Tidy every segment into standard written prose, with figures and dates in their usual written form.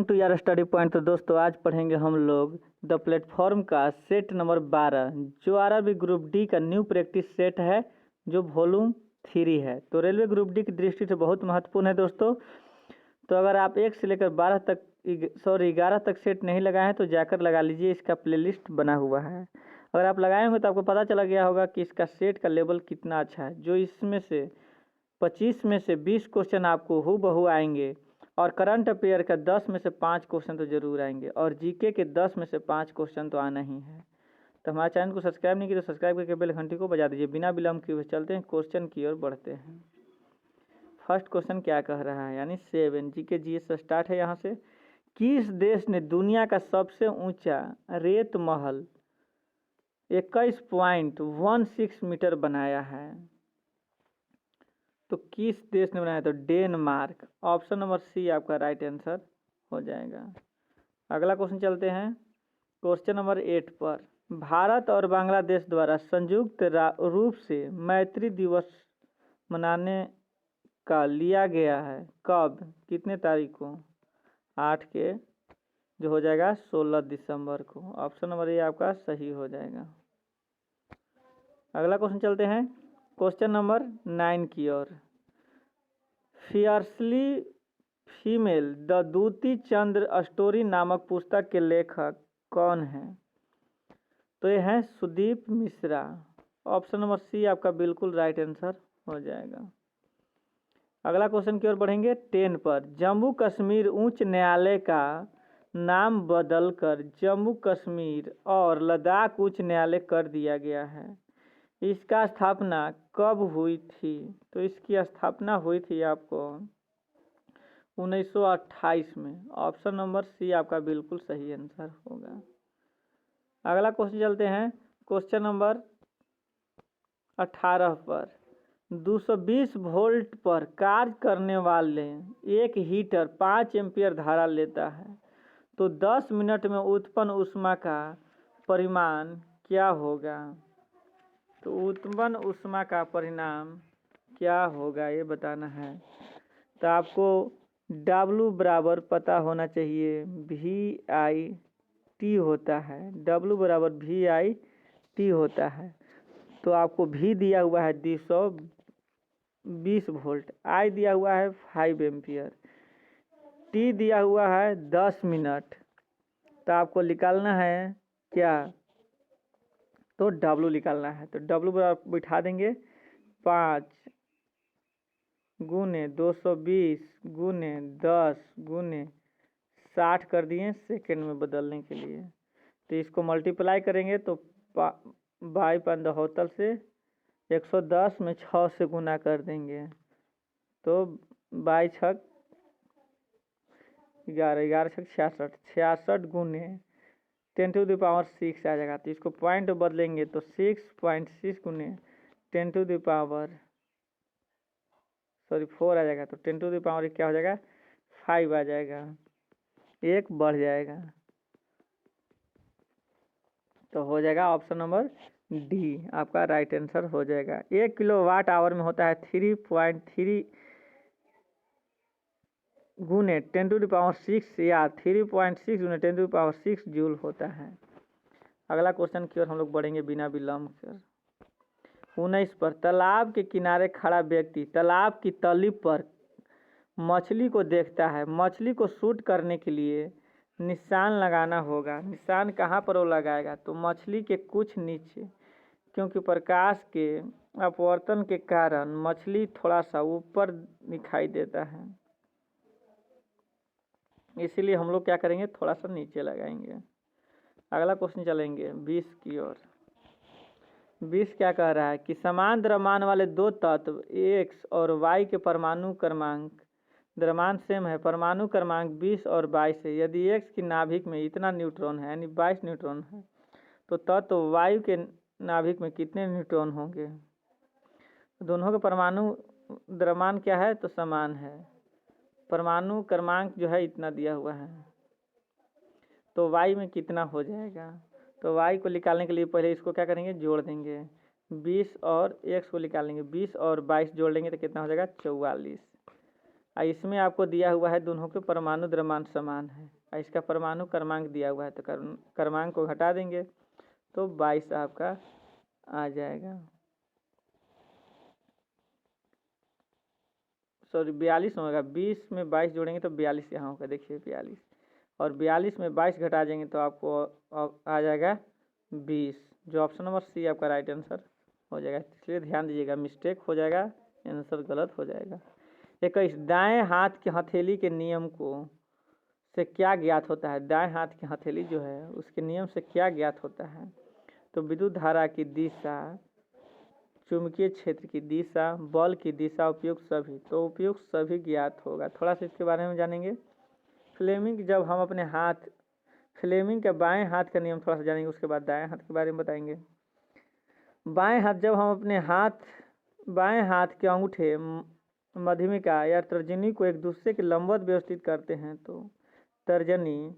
To यार study point. तो दोस्तों आज पढ़ेंगे हम लोग द प्लेटफॉर्म का सेट नंबर 12 जो आरआरबी ग्रुप डी का न्यू प्रैक्टिस सेट है जो वॉल्यूम 3 है। तो रेलवे ग्रुप डी की दृष्टि से बहुत महत्वपूर्ण है दोस्तों। तो अगर आप 1 से लेकर 11 तक सेट नहीं लगाए हैं तो जाकर लगा लीजिए, इसका प्लेलिस्ट बना हुआ है। अगर आप लगाए होंगे तो आपको पता चला गया होगा कि इसका सेट का लेवल कितना अच्छा है। जो इसमें से 25 में से 20 क्वेश्चन आपको हूबहू आएंगे और करंट अफेयर का 10 में से 5 क्वेश्चन तो जरूर आएंगे और जीके के 10 में से 5 क्वेश्चन तो आना ही है। तो हमारे चैनल को सब्सक्राइब नहीं किया तो सब्सक्राइब करके बेल घंटी को बजा दीजिए। बिना विलम्ब किए हुए चलते हैं क्वेश्चन की ओर बढ़ते हैं। फर्स्ट क्वेश्चन क्या कह रहा है, यानी 7 जीके जीएस से स्टार्ट है। यहाँ से किस देश ने दुनिया का सबसे ऊंचा रेत महल 21.16 मीटर बनाया है? तो किस देश ने बनाया? तो डेनमार्क। ऑप्शन नंबर सी आपका राइट आंसर हो जाएगा। अगला क्वेश्चन चलते हैं क्वेश्चन नंबर 8 पर। भारत और बांग्लादेश द्वारा संयुक्त रूप से मैत्री दिवस मनाने का लिया गया है कब, कितने तारीख को? 8 के जो हो जाएगा 16 दिसंबर को। ऑप्शन नंबर ए आपका सही हो जाएगा। अगला क्वेश्चन चलते हैं क्वेश्चन नंबर 9 की ओर। Fiercely female the Dutee Chandra story नामक पुस्तक के लेखक कौन हैं? तो ये हैं Sudeep Mishra. Option number C आपका बिल्कुल राइट आंसर हो जाएगा। अगला क्वेश्चन की ओर बढ़ेंगे 10 पर। जम्मू कश्मीर उच्च न्यायालय का नाम बदलकर जम्मू कश्मीर और लद्दाख उच्च न्यायालय कर दिया गया है। इसका स्थापना कब हुई थी? तो इसकी स्थापना हुई थी आपको 1928 में। ऑप्शन नंबर सी आपका बिल्कुल सही आंसर होगा। अगला क्वेश्चन चलते हैं क्वेश्चन नंबर 18 पर। 220 वोल्ट पर कार्य करने वाले एक हीटर 5 एम्पीयर धारा लेता है, तो 10 मिनट में उत्पन्न ऊष्मा का परिमाण क्या होगा? तो उत्पन्न ऊष्मा का परिणाम क्या होगा ये बताना है। तो आपको W बराबर पता होना चाहिए, VIT होता है। W बराबर VIT होता है। तो आपको V दिया हुआ है 220 वोल्ट, I दिया हुआ है 5 एम्पियर, T दिया हुआ है 10 मिनट। तो आपको निकालना है क्या? तो W निकालना है। तो W बराबर बिठा देंगे 5 गुने 220 गुने 10 गुने 60 कर दिए सेकेंड में बदलने के लिए। तो इसको मल्टीप्लाई करेंगे तो बाई 75 से 110 में 6 से गुना कर देंगे तो 22 छक 11, 11 छक 66, 66 गुने 10⁻6 आ जाएगा। तो इसको पॉइंट बदलेंगे तो 6.6 गुने 4 आ जाएगा। तो 10⁻, क्या हो जाएगा? 5 आ जाएगा, एक बढ़ जाएगा। तो हो जाएगा ऑप्शन नंबर डी आपका राइट आंसर हो जाएगा। 1 किलोवाट आवर में होता है 3.3 गुने 10⁻6 या 3.6 गुने 10⁻6 जूल होता है। अगला क्वेश्चन की ओर हम लोग बढ़ेंगे बिना विलम्ब कर। 19 पर। तालाब के किनारे खड़ा व्यक्ति तालाब की तली पर मछली को देखता है। मछली को शूट करने के लिए निशान लगाना होगा। निशान कहाँ पर वो लगाएगा? तो मछली के कुछ नीचे, क्योंकि प्रकाश के अपवर्तन के कारण मछली थोड़ा सा ऊपर दिखाई देता है, इसीलिए हम लोग क्या करेंगे, थोड़ा सा नीचे लगाएंगे। अगला क्वेश्चन चलेंगे 20 की ओर। 20 क्या कह रहा है कि समान द्रव्यमान वाले दो तत्व X और Y के परमाणु क्रमांक द्रव्यमान सेम है, परमाणु क्रमांक 20 और 22 है। यदि X की नाभिक में इतना न्यूट्रॉन है यानी 22 न्यूट्रॉन है, तो तत्व Y के नाभिक में कितने न्यूट्रॉन होंगे? दोनों के परमाणु द्रव्यमान क्या है? तो समान है। परमाणु क्रमांक जो है इतना दिया हुआ है, तो Y में कितना हो जाएगा? तो Y को निकालने के लिए पहले इसको क्या करेंगे, जोड़ देंगे। 20 और X को निकालेंगे, 20 और 22 जोड़ लेंगे तो कितना हो जाएगा? 44। इसमें आपको दिया हुआ है दोनों के परमाणु द्रव्यमान समान है, इसका परमाणु क्रमांक दिया हुआ है, तो क्रमांक को घटा देंगे तो 22 आपका आ जाएगा। सॉरी 42 होगा, 20 में 22 जोड़ेंगे तो 42 यहाँ होगा, देखिए 42, और 42 में 22 घटा देंगे तो आपको आ जाएगा 20, जो ऑप्शन नंबर सी आपका राइट आंसर हो जाएगा। इसलिए ध्यान दीजिएगा, मिस्टेक हो जाएगा, आंसर गलत हो जाएगा। 21, दाएं हाथ की हथेली के नियम को से क्या ज्ञात होता है? दाएं हाथ की हथेली जो है उसके नियम से क्या ज्ञात होता है? तो विद्युत धारा की दिशा, चुंबकीय क्षेत्र की दिशा, बल की दिशा, उपयुक्त सभी। तो उपयुक्त सभी ज्ञात होगा। थोड़ा सा इसके बारे में जानेंगे। फ्लेमिंग जब हम अपने हाथ, फ्लेमिंग के बाएं हाथ का नियम थोड़ा सा जानेंगे, उसके बाद दाएं हाथ के बारे में बताएंगे। बाएं हाथ, जब हम अपने बाएं हाथ के अंगूठे, मध्यमिका या तर्जनी को एक दूसरे के लंबवत व्यवस्थित करते हैं तो तर्जनी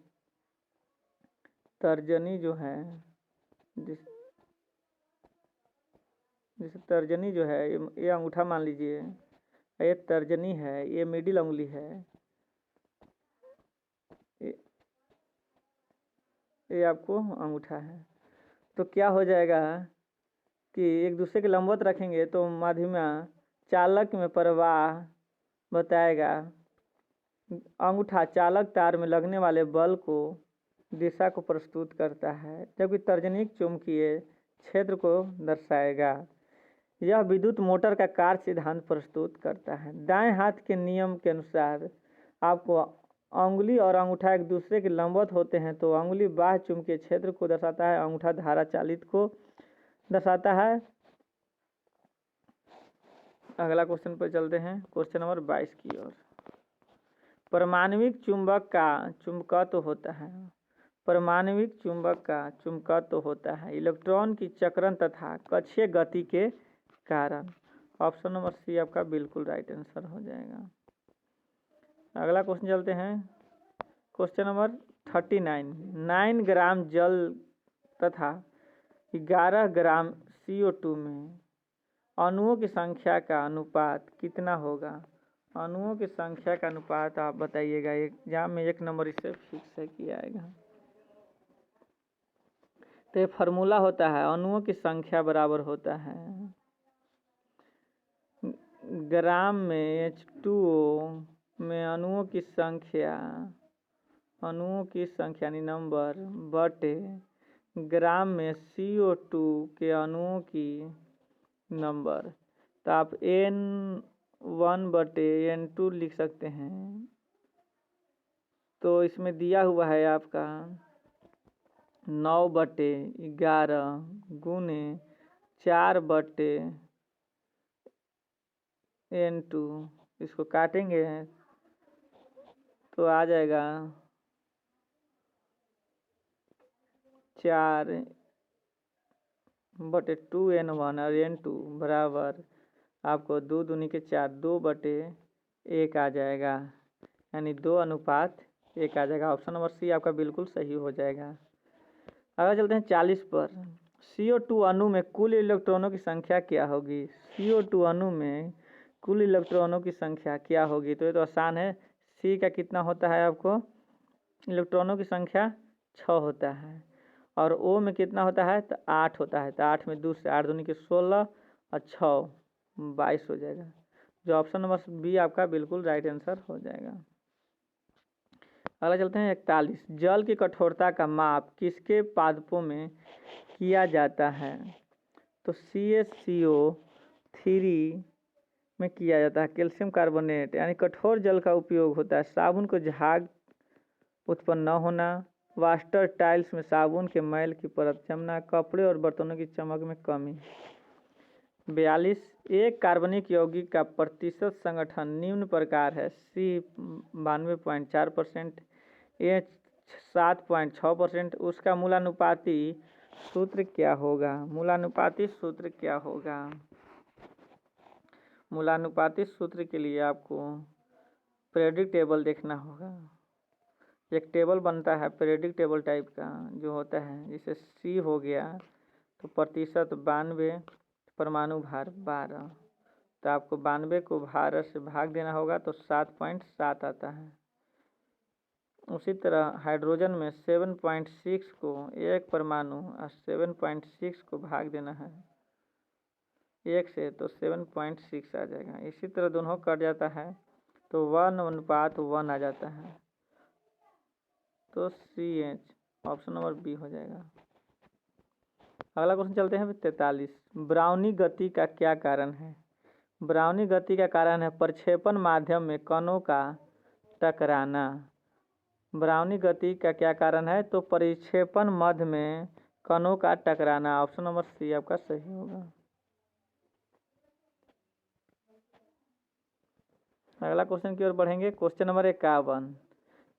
जो है, जैसे तर्जनी जो है, ये अंगूठा मान लीजिए, ये तर्जनी है, ये मिडिल उंगली है, ये आपको अंगूठा है। तो क्या हो जाएगा कि एक दूसरे के लंबवत रखेंगे तो माध्यमिका चालक में प्रवाह बताएगा, अंगूठा चालक तार में लगने वाले बल को, दिशा को प्रस्तुत करता है, जबकि तर्जनी चुंबकीय क्षेत्र को दर्शाएगा। यह विद्युत मोटर का कार्य सिद्धांत प्रस्तुत करता है। दाएं हाथ के नियम के अनुसार आपको अंगुली और अंगूठा एक दूसरे के लंबवत होते हैं तो अंगुली बाह्य चुंबकीय क्षेत्र को दर्शाता है, अंगूठा धारा चालित को दर्शाता है। अगला क्वेश्चन पर चलते हैं, क्वेश्चन नंबर 22 की ओर। परमाणविक चुंबक का चुंबकत्व होता है, परमाणविक चुंबक का चुंबकत्व होता है इलेक्ट्रॉन की चक्रण तथा कक्षीय गति के कारण। ऑप्शन नंबर सी आपका बिल्कुल राइट आंसर हो जाएगा। अगला क्वेश्चन चलते हैं, क्वेश्चन नंबर 39। 9 ग्राम जल तथा 11 ग्राम CO2 में अणुओं की संख्या का अनुपात कितना होगा? अणुओं की संख्या का अनुपात आप बताइएगा, एग्जाम में 1 नंबर इसे फिक्स है किया जाएगा। तो ये फार्मूला होता है, अणुओं की संख्या बराबर होता है ग्राम में H2O में अणुओं की संख्या यानी नंबर बटे ग्राम में CO2 के अणुओं की नंबर। तो आप N1 बटे N2 लिख सकते हैं। तो इसमें दिया हुआ है आपका 9 बटे 11 गुने 4 बटे N2, इसको काटेंगे तो आ जाएगा 4 बटे 2N1 और N2 बराबर आपको 2 दूनी के 4, 2 बटे 1 आ जाएगा, यानी 2 अनुपात 1 आ जाएगा। ऑप्शन नंबर सी आपका बिल्कुल सही हो जाएगा। अगर चलते हैं 40 पर। CO2 अणु में कुल इलेक्ट्रॉनों की संख्या क्या होगी? CO2 अणु में कुल इलेक्ट्रॉनों की संख्या क्या होगी? तो ये तो आसान है, सी का कितना होता है आपको इलेक्ट्रॉनों की संख्या 6 होता है, और ओ में कितना होता है तो 8 होता है। तो 8 में 2 से 8 दूनी के 16 और 6 22 हो जाएगा, जो ऑप्शन नंबर बी आपका बिल्कुल राइट आंसर हो जाएगा। अगला चलते हैं 41। जल की कठोरता का माप किसके पादपों में किया जाता है? तो CaCO3 में किया जाता है, कैल्शियम कार्बोनेट, यानी कठोर जल का उपयोग होता है। साबुन को झाग उत्पन्न न होना, वास्टर टाइल्स में साबुन के मैल की परत जमना, कपड़े और बर्तनों की चमक में कमी। 42। एक कार्बनिक यौगिक का प्रतिशत संगठन निम्न प्रकार है। C 92.4%, H 7.6%। उसका मूलानुपाती सूत्र क्या होगा? मूलानुपाती सूत्र क्या होगा? मूलानुपाती सूत्र के लिए आपको पीरियोडिक टेबल देखना होगा। एक टेबल बनता है पीरियोडिक टेबल टाइप का जो होता है, जिसे C हो गया तो प्रतिशत 92, परमाणु भार 12, तो आपको 92 को 12 से भाग देना होगा तो 7.7 आता है। उसी तरह हाइड्रोजन में 7.6 को एक परमाणु और 7.6 को भाग देना है 1 से तो 7.6 आ जाएगा। इसी तरह दोनों कट जाता है तो 1:1 आ जाता है, तो CH ऑप्शन नंबर बी हो जाएगा। अगला क्वेश्चन चलते हैं 43। ब्राउनी गति का क्या कारण है? ब्राउनी गति का कारण है प्रक्षेपण माध्यम में कणों का टकराना। ब्राउनी गति का क्या कारण है? तो परिक्षेपण मध्य में कणों का टकराना। ऑप्शन नंबर सी आपका सही होगा। अगला क्वेश्चन की ओर बढ़ेंगे। Question number 51।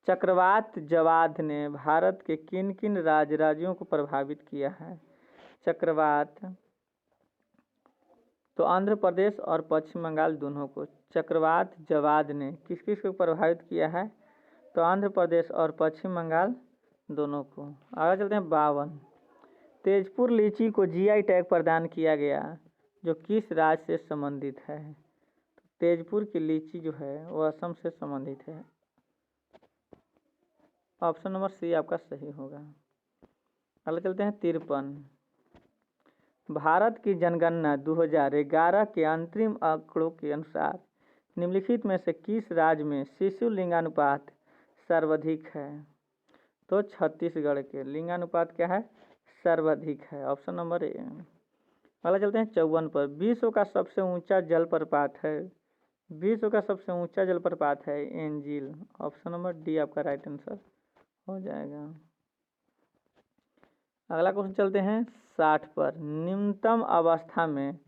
चक्रवात जवाद ने भारत के किन किन राज्यों को प्रभावित किया है? चक्रवात तो आंध्र प्रदेश और पश्चिम बंगाल दोनों को। चक्रवात जवाद ने किस किस को प्रभावित किया है? तो आंध्र प्रदेश और पश्चिम बंगाल दोनों को। आगे चलते हैं 52। तेजपुर लीची को GI टैग प्रदान किया गया जो किस राज्य से संबंधित है? तो तेजपुर की लीची जो है वो असम से संबंधित है। ऑप्शन नंबर सी आपका सही होगा। अगला चलते हैं 53। भारत की जनगणना 2011 के अंतरिम आंकड़ों के अनुसार निम्नलिखित में से किस राज्य में शिशु लिंगानुपात सर्वाधिक है? तो छत्तीसगढ़ के लिंगानुपात क्या है? सर्वाधिक है। Option number A. अगला चलते हैं 54 पर। विश्व का सबसे ऊंचा जलप्रपात है। विश्व का सबसे ऊंचा जलप्रपात है एंजिल। ऑप्शन नंबर डी आपका राइट आंसर हो जाएगा। अगला क्वेश्चन चलते हैं 60 पर। निम्नतम अवस्था में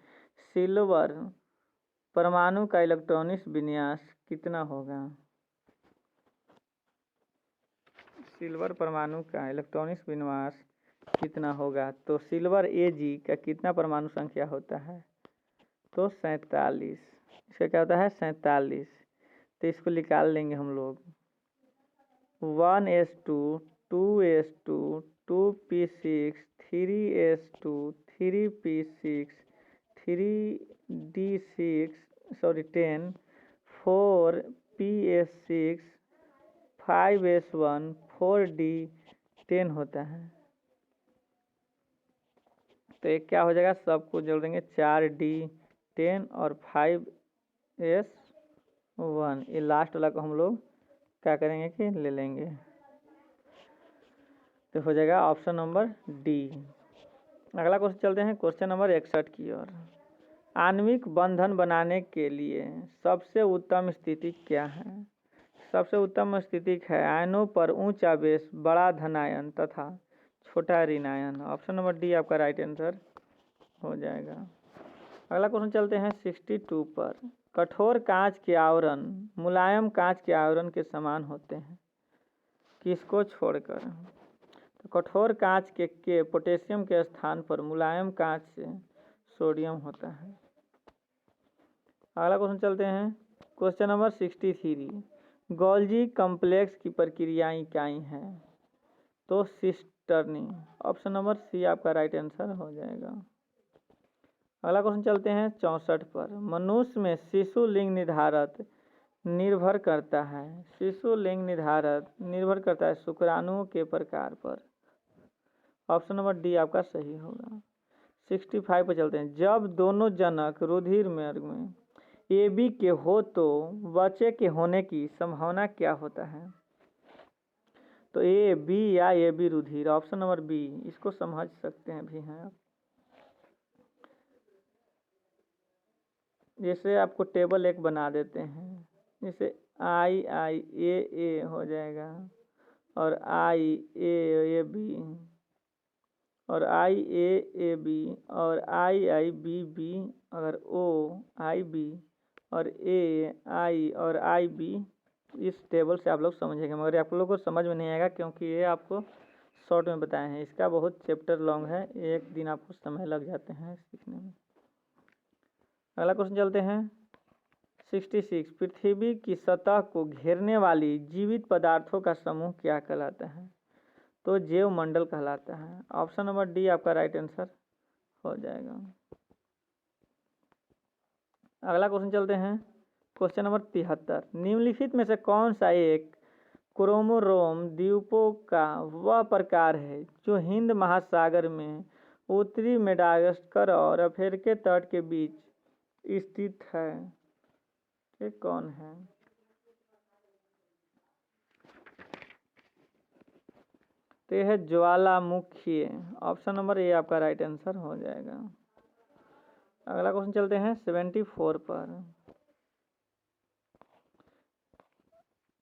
सिल्वर परमाणु का इलेक्ट्रॉनिक विन्यास कितना होगा? सिल्वर परमाणु का इलेक्ट्रॉनिक विन्यास कितना होगा? तो सिल्वर Ag का कितना परमाणु संख्या होता है? तो 47। इसका क्या होता है? 47। तो इसको निकाल लेंगे हम लोग। 1s2 2s2 2p6 3s2 3p6 3d6 10 4ps6 5s1 4d10 होता है। तो एक क्या हो जाएगा? सबको जोड़ देंगे 4d10 और 5s1। ये लास्ट वाला को हम लोग क्या करेंगे कि ले लेंगे, तो हो जाएगा ऑप्शन नंबर डी। अगला क्वेश्चन चलते हैं क्वेश्चन नंबर 61 की ओर। आणविक बंधन बनाने के लिए सबसे उत्तम स्थिति क्या है? सबसे उत्तम स्थिति है आयनों पर उच्च आवेश, बड़ा धनायन तथा छोटा ऋणायन। ऑप्शन नंबर डी आपका राइट आंसर हो जाएगा। अगला क्वेश्चन चलते हैं 62 पर। कठोर कांच के आवरण मुलायम कांच के आवरण के समान होते हैं, किसको छोड़कर? तो कठोर कांच के पोटेशियम के स्थान पर मुलायम कांच से सोडियम होता है। अगला क्वेश्चन चलते हैं क्वेश्चन नंबर 63। गोल्जी कॉम्प्लेक्स की प्रक्रियाएं क्या हैं? तो सिस्टर्नी। ऑप्शन नंबर सी आपका राइट आंसर हो जाएगा। अगला क्वेश्चन चलते हैं 64 पर। मनुष्य में शिशु लिंग निर्भर करता है। शिशु लिंग निर्भर करता है शुक्राणुओं के प्रकार पर। ऑप्शन नंबर डी आपका सही होगा। 65 पर चलते हैं। जब दोनों जनक रुधिर मार्ग में AB के हो तो बच्चे के होने की संभावना क्या होता है? तो AB या AB रुधिर। Option number B. इसको समझ सकते हैं भी हैं आप। जैसे आपको टेबल एक बना देते हैं, जैसे IIAA हो जाएगा और IAAB और IAAB और IIBB अगर OIB और AI और IB। इस टेबल से आप लोग समझेंगे, मगर आप लोगों को समझ में नहीं आएगा क्योंकि ये आपको शॉर्ट में बताए हैं। इसका बहुत चैप्टर लॉन्ग है, एक दिन आपको समय लग जाते हैं सीखने में। अगला क्वेश्चन चलते हैं 66। पृथ्वी की सतह को घेरने वाली जीवित पदार्थों का समूह क्या कहलाता है? तो जैव मंडल कहलाता है। ऑप्शन नंबर डी आपका राइट आंसर हो जाएगा। अगला क्वेश्चन चलते हैं। क्वेश्चन नंबर 73, निम्नलिखित में से कौन सा एक क्रोमोरोम द्वीपों का वह प्रकार है जो हिंद महासागर में उत्तरी मेडागास्कर और अफ्रीका तट के बीच स्थित है? ये कौन है? तो यह है ज्वालामुखी। ऑप्शन नंबर ए आपका राइट आंसर हो जाएगा। अगला क्वेश्चन चलते हैं 74 पर।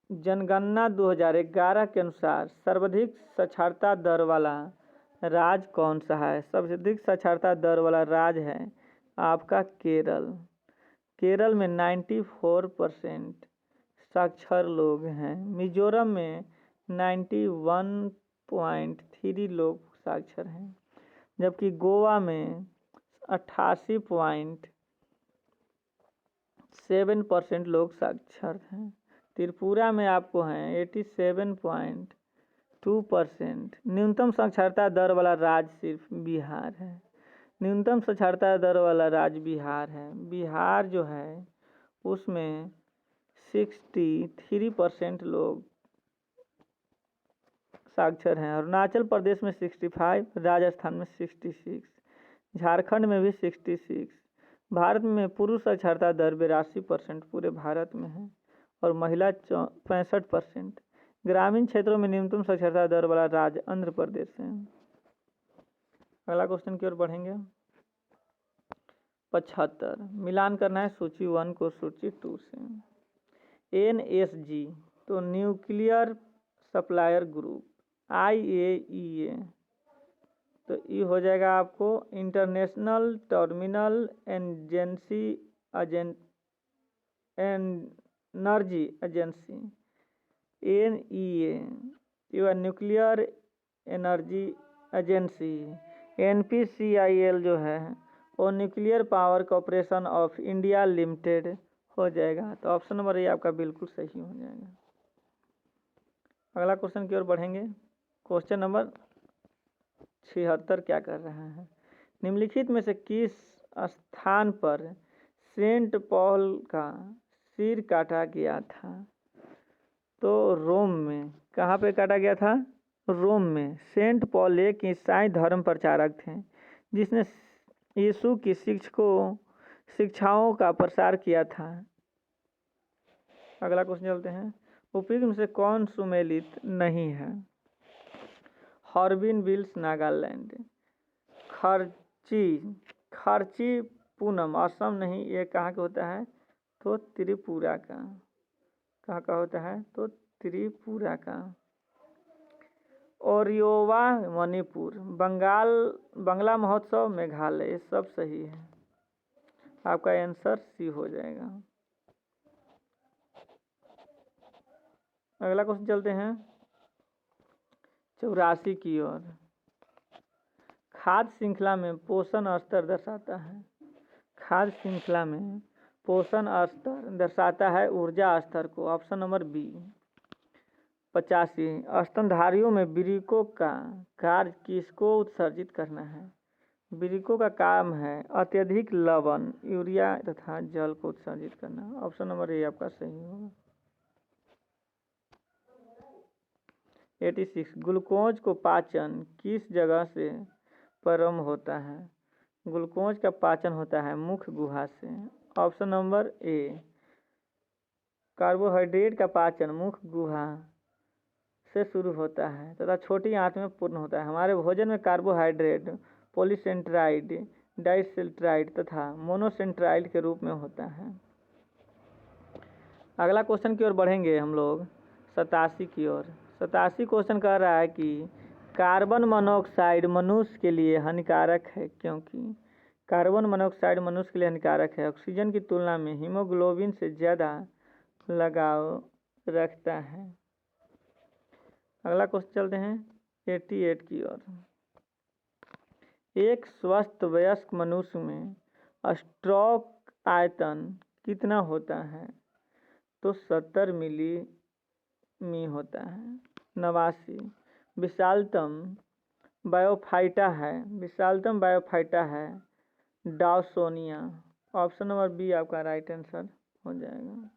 जनगणना 2011 के अनुसार सर्वाधिक साक्षरता दर वाला राज्य कौन सा है? सबसे अधिक साक्षरता दर वाला राज्य है आपका केरल। केरल में 94% साक्षर लोग हैं। मिजोरम में 91.3 लोग साक्षर हैं, जबकि गोवा में 88.7% लोग साक्षर हैं। त्रिपुरा में आपको हैं 87.2%। न्यूनतम साक्षरता दर वाला राज्य सिर्फ बिहार है। न्यूनतम साक्षरता दर वाला राज्य बिहार है। बिहार जो है उसमें 63% लोग साक्षर हैं। अरुणाचल प्रदेश में 65, राजस्थान में 66, झारखंड में भी 66। भारत में पुरुष साक्षरता दर 82% पूरे भारत में है और महिला 65%। ग्रामीण क्षेत्रों में न्यूनतम साक्षरता दर वाला राज्य आंध्र प्रदेश है। अगला क्वेश्चन की ओर बढ़ेंगे। 75, मिलान करना है सूची 1 को सूची 2 से। NSG तो न्यूक्लियर सप्लायर ग्रुप। IAEA तो ये हो जाएगा आपको international terminal energy agency. NEA ये न्यूक्लियर एनर्जी एजेंसी। NPCIL जो है वो nuclear power corporation of India limited हो जाएगा। तो ऑप्शन नंबर ए आपका बिल्कुल सही हो जाएगा। अगला क्वेश्चन की ओर बढ़ेंगे। क्वेश्चन नंबर 76 क्या कर रहा है? निम्नलिखित में से किस स्थान पर सेंट पॉल का सिर काटा गया था? तो रोम में। कहाँ पे काटा गया था? रोम में। सेंट पॉल एक ईसाई धर्म प्रचारक थे जिसने यीशु की शिक्षाओं का प्रसार किया था। अगला क्वेश्चन चलते हैं। उपयुक्त में से कौन सुमेलित नहीं है? हॉर्नबिल नागालैंड, खर्ची पूनम असम नहीं, ये कहाँ का होता है? तो त्रिपुरा का। कहाँ का होता है? तो त्रिपुरा का। ओरियोवा मणिपुर, बंगला महोत्सव मेघालय। ये सब सही है। आपका आंसर सी हो जाएगा। अगला क्वेश्चन चलते हैं 84 की ओर। खाद्य श्रृंखला में पोषण स्तर दर्शाता है। खाद्य श्रृंखला में पोषण स्तर दर्शाता है ऊर्जा स्तर को। Option number B. 85, स्तनधारियों में वृक्कों का कार्य किसको उत्सर्जित करना है? वृक्कों का काम है अत्यधिक लवण, यूरिया तथा जल को उत्सर्जित करना। ऑप्शन नंबर ए आपका सही होगा। 86, ग्लूकोज को पाचन किस जगह से प्रारंभ होता है? ग्लूकोज का पाचन होता है मुख गुहा से। Option number A. कार्बोहाइड्रेट का पाचन मुख गुहा से शुरू होता है तथा छोटी आंत में पूर्ण होता है। हमारे भोजन में कार्बोहाइड्रेट पॉलीसेंट्राइड, डाइसेंट्राइड तथा मोनोसेंट्राइड के रूप में होता है। अगला क्वेश्चन की ओर बढ़ेंगे हम लोग 87 की ओर। 87 क्वेश्चन कह रहा है कि कार्बन मोनोऑक्साइड मनुष्य के लिए हानिकारक है क्योंकि कार्बन मोनोऑक्साइड मनुष्य के लिए हानिकारक है। ऑक्सीजन की तुलना में हीमोग्लोबिन से ज़्यादा लगाव रखता है। अगला क्वेश्चन चलते हैं 88 की ओर। एक स्वस्थ वयस्क मनुष्य में स्ट्रोक आयतन कितना होता है? तो 70 मिमी होता है। 89, विशालतम बायोफाइटा है। विशालतम बायोफाइटा है डाउसोनिया। ऑप्शन नंबर बी आपका राइट आंसर हो जाएगा।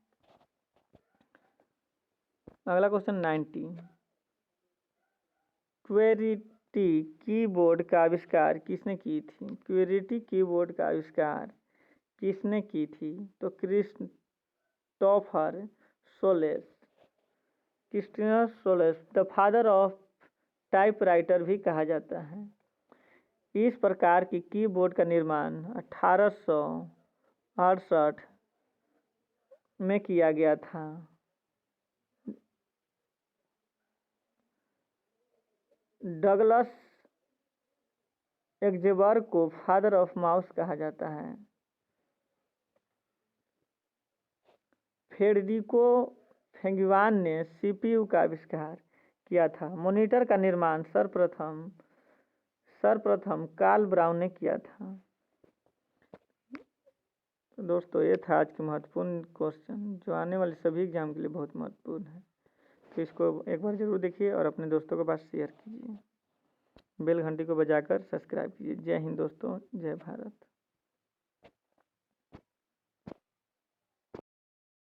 अगला क्वेश्चन 90। क्वेरिटी कीबोर्ड का आविष्कार किसने की थी? क्वेरिटी कीबोर्ड का आविष्कार किसने की थी? तो Christopher solace. Christopher solace the father of typewriter भी कहा जाता है। इस प्रकार की कीबोर्ड का निर्माण 1868 में किया गया था। डगलस एग्जेबर्ग को फादर ऑफ माउस कहा जाता है। फेडेरिको फेंगिवान ने सीपीयू का आविष्कार किया था। मॉनिटर का निर्माण सर्वप्रथम कार्ल ब्राउन ने किया था। तो दोस्तों ये था आज की महत्वपूर्ण क्वेश्चन जो आने वाले सभी एग्जाम के लिए बहुत महत्वपूर्ण है। तो इसको एक बार जरूर देखिए और अपने दोस्तों के पास शेयर कीजिए। बेल घंटी को बजाकर सब्सक्राइब कीजिए। जय हिंद दोस्तों, जय भारत।